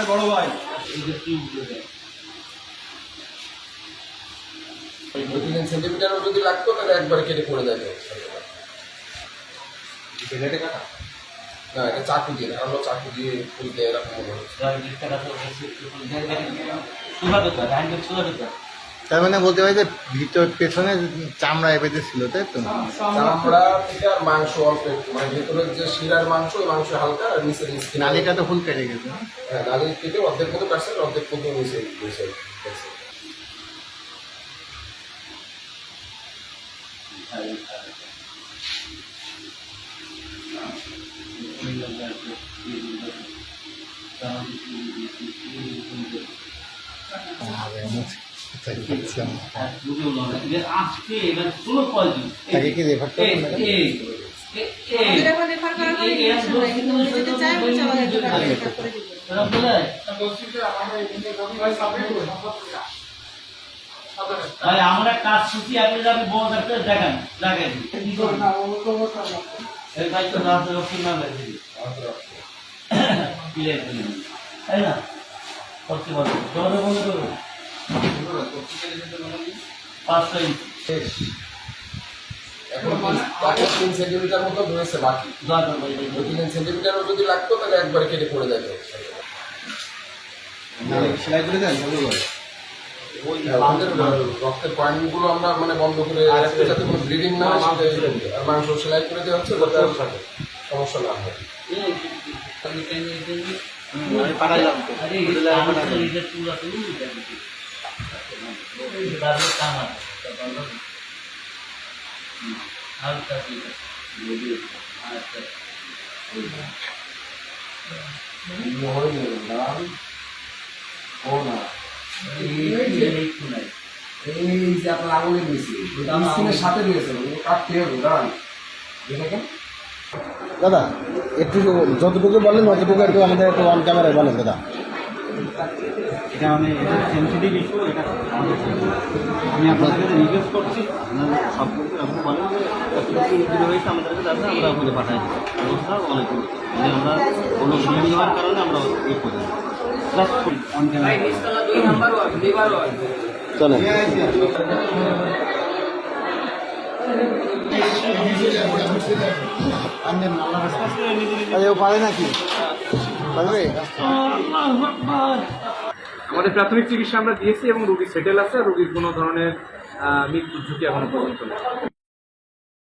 বড় ভাই সেন্টিমিটারও যদি লাগতো তাহলে একবারে কেটে পড়ে যাবে। না, এটা চাকু দিয়ে ধারালো চাকু দিয়ে খুলতে এরকম তার মানে বলতে পারি যে ভিতর পেছনে চামড়া এপেতে ছিল, তাই তো? চামড়া থেকে আর মাংস অল্প একটু, মানে ভেতরের যে শিরার মাংস ওই মাংস হালকা, আর নিচের নালিটা তো ফুল কেটে গেছে। হ্যাঁ, নালি কেটে অর্ধেক মতো কাটছে, অর্ধেক মতো নিচে গেছে। তাকে কি রেফার করবেন? আমরা কাজ ছুটি আপনি যাবেন বড় ডাক্তার দেখান দেখাই এই ভাই তো না তো কিনা লাগে তাই না করতে পারবো জোরে বন্ধ করো 5 ইঞ্চি এখন 3 সেন্টিমিটার মতো রয়েছে বাকি। 3 সেন্টিমিটারও যদি লাগতো তাহলে একবারে কেটে পড়ে যাবে। সেলাই করে দেন আমাদের রক্তের পয়েন্টগুলো আমরা মানে বন্ধ করে রাখতে, যাতে কোনো ব্লিডিং না হয়, আর মাংস সেলাই করে দেওয়া হচ্ছে যাতে সমস্যা না হয়। এই যে আপনার আঙুলে দিয়েছি স্কিনের সাথে দিয়েছে, কাটতে হবে। দাঁড়ান দেখেন দাদা, একটু যতটুকু বলেন ততটুকু একটু আমাদের একটু অন ক্যামেরায় বলেন দাদা। এটা আমি সেন্সিটিভ ইস্যু, এটা আমি আপনাদের কাছে রিকোয়েস্ট করছি আপনারা সব কিছু আপনি বলেন যে কতটুকু ইঞ্জুরি হয়েছে আমাদেরকে যাতে আমরা আপনাদের পাঠাই দিই অবস্থা অনেক মানে আমরা কোনো ব্লিডিং হওয়ার কারণে আমরা এই করি জাস্ট অন ক্যামেরা চলেন। ও পারে নাকি? পারবে? আমাদের প্রাথমিক চিকিৎসা আমরা দিয়েছি এবং রোগী সেটেল আছে, রোগীর কোনো ধরনের মৃত্যুর ঝুঁকি এখনো পর্যন্ত নেই।